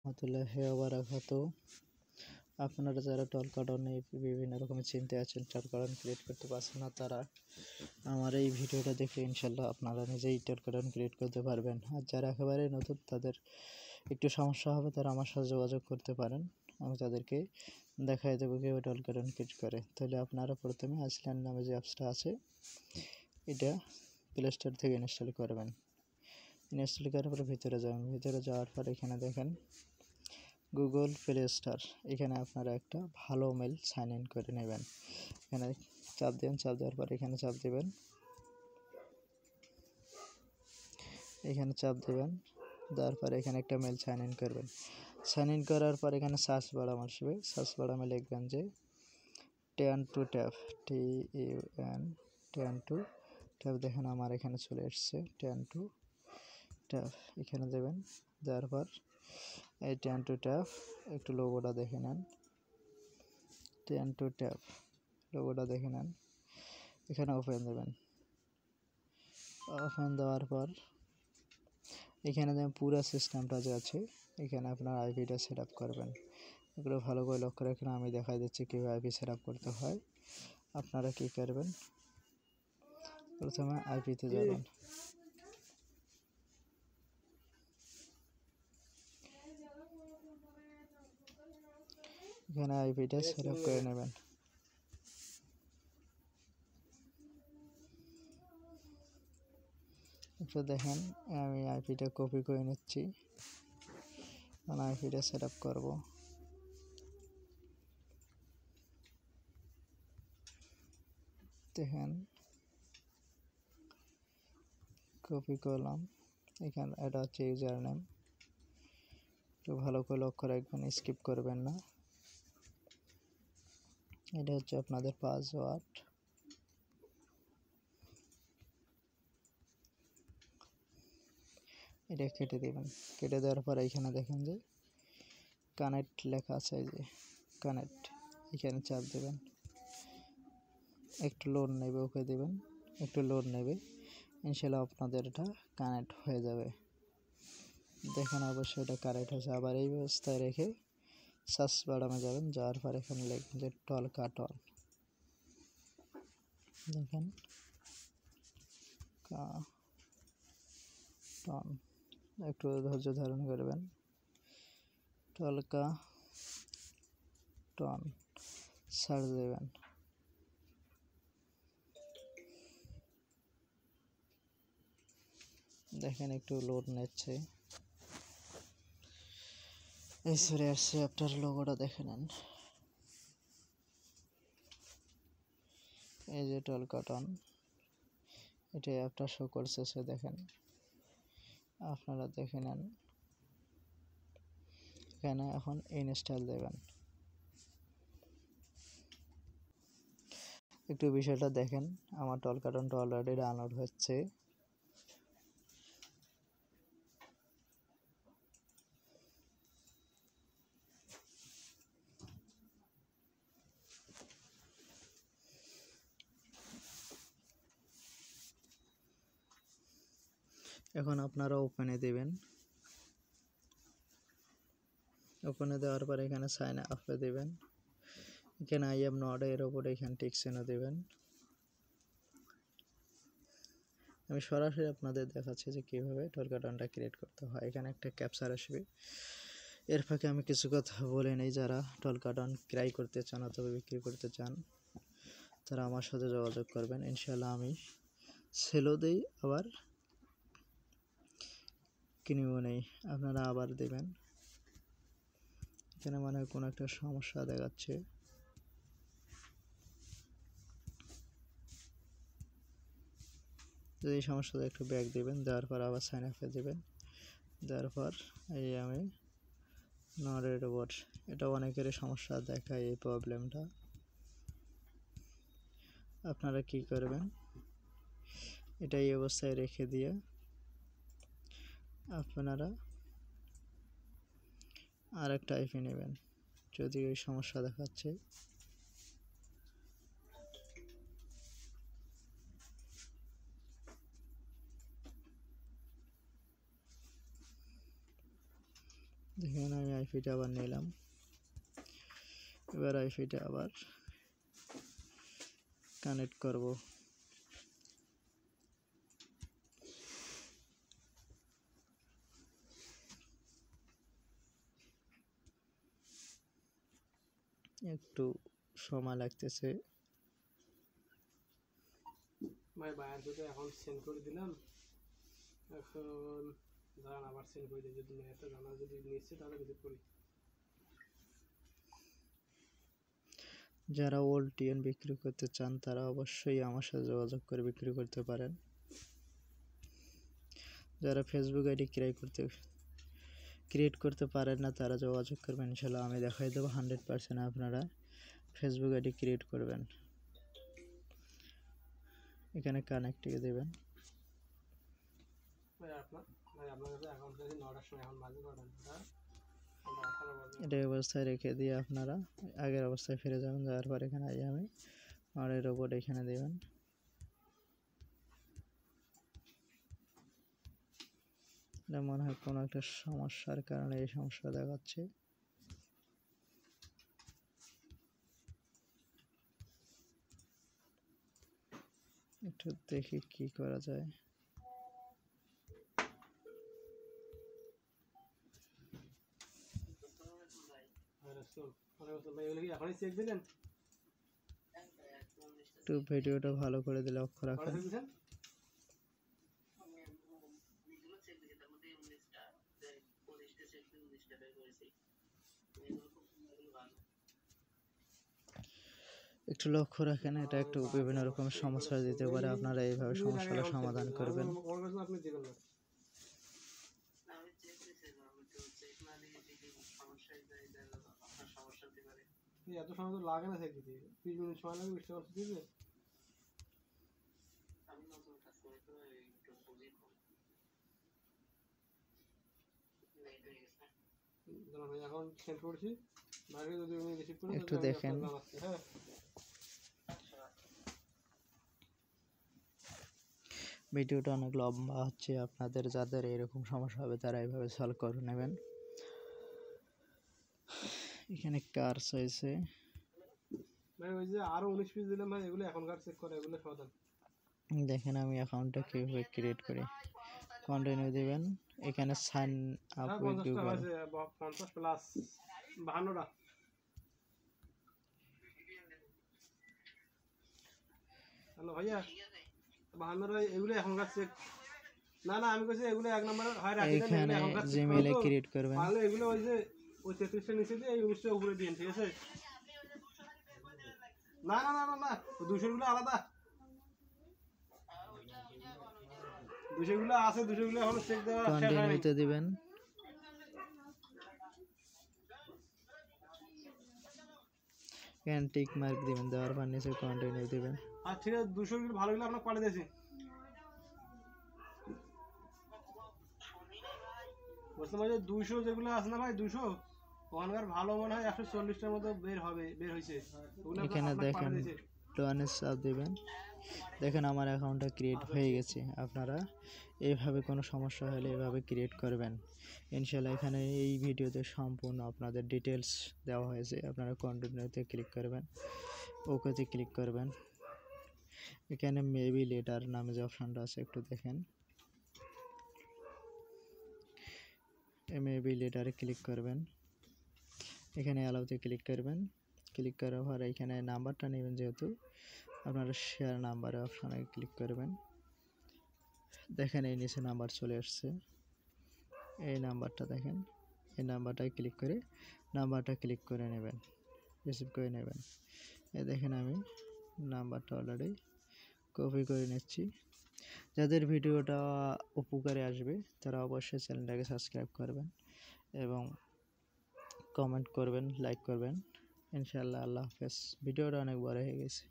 রহমতুল্লাহি ওয়া বারাকাতুহু। আপনারা যারা টলকাটন নিয়ে বিভিন্ন রকমের চিন্তায় আছেন, টলকাটন ক্রিয়েট করতে পারছেন না, তারা আমার এই ভিডিওটা দেখে ইনশাল্লাহ আপনারা নিজেই টলকাটন ক্রিয়েট করতে পারবেন। আর যারা একেবারে নতুন, তাদের একটু সমস্যা হবে, তারা আমার সাথে যোগাযোগ করতে পারেন। আমি তাদেরকে দেখাই দেবো কীভাবে টলকাটন ক্রিয়েট করে। তাহলে আপনারা প্রথমে আইসল্যান্ড নামে যে অ্যাপসটা আছে, এটা প্লে স্টোর থেকে ইনস্টল করবেন। ইনস্টল করার পরে ভিতরে যাবেন। ভিতরে যাওয়ার পর এখানে দেখেন গুগল প্লে স্টোর। এখানে আপনারা একটা ভালো মেল সাইন ইন করে নেবেন। এখানে চাপ দেবেন। চাপ দেওয়ার পর এখানে চাপ দেবেন। এখানে চাপ দেবেন। দেওয়ার পর এখানে একটা মেল সাইন ইন করবেন। সাইন ইন করার পর এখানে সার্চ বারাম আসবে। সার্চ বারামে লিখবেন যে ten two tap, TUN, ten two tap. দেখেন আমার এখানে চলে এসছে টেন টু ট্যাপ। এখানে দেবেন। দেওয়ার পর এই টেন টু ট্যাপ একটু লোগোটা দেখে নেন। টেন টু ট্যাপ লোগোটা দেখে নেন। এখানে ওপেন দেবেন। ওপেন দেওয়ার পর এখানে দেখেন পুরো সিস্টেমটা যে আছে, এখানে আপনার আইপিটা সেট আপ করবেন। এগুলো ভালো করে লক্ষ্য রাখেন। আমি দেখাই দিচ্ছি কীভাবে আইপি সেট আপ করতে হয়। আপনারা কী করবেন, প্রথমে আইপিতে যাবেন। এখানে আইপিটা সেট আপ করে নেবেন। একটু দেখেন, আমি আইপিটা কপি করে নিচ্ছি। আমি আইপিটা সেট আপ করবো। দেখেন কপি করলাম। এখানে এটা হচ্ছে ইউজার নেম। একটু ভালো করে লক্ষ্য রাখবেন, স্কিপ করবেন না। এটা হচ্ছে আপনাদের পাসওয়ার্ড। এটা কেটে দেবেন। কেটে দেওয়ার পর এখানে দেখেন যে কানেক্ট লেখা আছে, এই যে কানেক্ট, এখানে চাপ দেবেন। একটু লোড নেবে, ওকে দেবেন। একটু লোড নেবে, ইনশাল্লাহ আপনাদের এটা কানেক্ট হয়ে যাবে। দেখেন অবশ্যই এটা কানেক্ট হয়েছে। আবার এই ব্যবস্থায় রেখে সার্চ বারামে যাবেন। যাওয়ার পর এখানে লিখবেন যে টলকাটন। দেখেন টন, একটু ধৈর্য ধারণ করবেন। টলকাটন সার্চ দেবেন। দেখেন একটু লোড নিচ্ছে। এই সরে আসছে। আপনার লোগোটা দেখে নেন। এই যে টলকাটন, এটা অ্যাপটা শো করছে, সে দেখেন, আপনারা দেখে নেন। এখানে এখন ইনস্টল দেবেন। একটু বিষয়টা দেখেন, আমার টলকাটনটা অলরেডি ডাউনলোড হচ্ছে। এখন আপনারা ওপেনে দেবেন। ওপেনে দেওয়ার পর এখানে সাইন আপে দেবেন। এখানে আই এম নট এর ওপরে এখানে টিক চিহ্ন দেবেন। আমি সরাসরি আপনাদের দেখাচ্ছি যে কীভাবে টলকাটনটা ক্রিয়েট করতে হয়। এখানে একটা ক্যাপচার আসবে। এর ফাঁকে আমি কিছু কথা বলে নেই। যারা টলকাটন ক্রয় করতে চান অথবা বিক্রি করতে চান, তারা আমার সাথে যোগাযোগ করবেন। ইনশাল্লাহ আমি সেলও দেই, আবার কিনেও নেই। আপনারা আবার দেবেন। এখানে মনে হয় কোনো একটা সমস্যা দেখাচ্ছে। যদি এই সমস্যাটা একটু ব্যাক দেবেন। দেওয়ার পর আবার সাইন আপে দেবেন। দেওয়ার পর এই আমি নটের ওপর, এটা অনেকেরই সমস্যা দেখায় এই প্রবলেমটা। আপনারা কি করবেন, এটা এই অবস্থায় রেখে দিয়ে আপনারা আর একটা আইপি নেবেন। যদি এই সমস্যা দেখাচ্ছে, দেখেন আমি আইপিটা আবার নিলাম। এবার আইপিটা আবার কানেক্ট করব। একটু সময় লাগতেছে। ভাই বাইরে থেকে এখন সেন্ড করে দিলাম, এখন দাঁড়ান আবার সেন্ড করে দিই। যদি একটা জানা যদি নিচ্ছে তাহলে কিছু করি। যারা ওল্ড টিএন বিক্রি করতে চান তারা অবশ্যই আমার সাথে যোগাযোগ করে বিক্রি করতে পারেন। যারা ফেসবুক আইডি ক্রিয়েট করতে পারেন না তারা যোগাযোগ করবেন, ইনশাল্লাহ আমি দেখাই দেবো 100% আপনারা ফেসবুক আইডি ক্রিয়েট করবেন। এখানে কানেক্টে দেবেন। আপনার কাছে অ্যাকাউন্ট আছে 9টার সময়, এখন বাজে কটা? এটা অবস্থায় রেখে দিয়ে আপনারা আগের অবস্থায় ফিরে যাবেন। যাওয়ার পর এখানে আমি আর এই রোবট এখানে দেবেন। এটা মনে হয় কোনো একটা সমস্যার কারণে এই সমস্যা দেখাচ্ছে। একটু দেখি কি করা যায়। এখনই চেক দিলেন? একটু ভিডিওটা ভালো করে দিলে অক্ষর রাখেন। একটু লক্ষ্য রাখেন, এটা একটু বিভিন্ন রকমের সমস্যা দিতে পারে। আপনারা এইভাবে সমস্যাটা সমাধান করবেন। এত সময় তো লাগে না, চেক দিতে 20 মিনিট সময় লাগবে। 20 টাকা দিবে। এখন সেন্ড করছি, বাইরে যদি উনি রিসিভ করেন একটু দেখেন। হ্যাঁ, ভিডিওটা অনেক লম্বা হচ্ছে, আপনাদের যাদের এরকম সমস্যা হবে তারা এইভাবে সলভ করে নেবেন। এখানে কার্স হয়েছে ভাই, ওই যে আরো 19 পিস দিলাম ভাই, এগুলো এখনকার চেক করে, এগুলো সমাধান। দেখেন আমি অ্যাকাউন্টটা কিভাবে ক্রিয়েট করি। কন্টিনিউ দিবেন। এখানে sign up with Google. 50 plus 52টা। হ্যালো ভাইয়া, 52টা এগুলো এখনকার চেক। না না, আমি কইছি এগুলো এক নম্বরে হয় রাখি দেন, এগুলো এখানে এখনকার চেক জিমেইলে করো। ক্রিয়েট করবেন। তাহলে এগুলো ওই যে ওই 33টা নিচে দিয়ে এই 19টা উপরে দিন, ঠিক আছে? না না না না না, 200 গুলো আলাদা। 200 গুলো আছে, 200 গুলো এখনো চেক দেওয়া শেষ হয়নি। কন্টিনিউতে দিবেন। এখানে টিক মার্ক দিবেন, দেওয়ার পর নিচে কন্টিনিউ দিবেন। আর ঠিক আছে, 200 গুলো ভালো গুলো আপনাকে পাঠিয়ে দিয়েছি। বলছিলাম যে 200 যেগুলো আছে না ভাই, 200 ওখানকার ভালো মনে হয় 140টার মতো বের হয়েছে। এখানে দেখেন ডানে চাপ দিবেন। দেখেন আমার অ্যাকাউন্টটা ক্রিয়েট হয়ে গেছে। আপনারা এইভাবে কোনো সমস্যা হলে এভাবে ক্রিয়েট করবেন ইনশাল্লাহ। এখানে এই ভিডিওতে সম্পূর্ণ আপনাদের ডিটেলস দেওয়া হয়েছে। আপনারা কন্টিনিউতে ক্লিক করবেন, ওকেতে ক্লিক করবেন। এখানে মেবি লেটার নামে যে অপশানটা আছে একটু দেখেন, মেবি লেটারে ক্লিক করবেন। এখানে অ্যালাউতে ক্লিক করবেন। ক্লিক করার পর এখানে নাম্বারটা নেবেন, যেহেতু আপনারা শেয়ার নাম্বারের অপশানে ক্লিক করবেন। দেখেন এই নিচে নাম্বার চলে আসছে, এই নাম্বারটা দেখেন। এই নাম্বারটায় ক্লিক করে নেবেন, রিসিভ করে নেবেন। এই দেখেন আমি নাম্বারটা অলরেডি কপি করে নিচ্ছি। যাদের ভিডিওটা উপকারে আসবে তারা অবশ্যই চ্যানেলটাকে সাবস্ক্রাইব করবেন এবং কমেন্ট করবেন, লাইক করবেন ইনশাআল্লাহ। আল্লাহ হাফেজ। ভিডিওটা অনেক বড় হয়ে গেছে।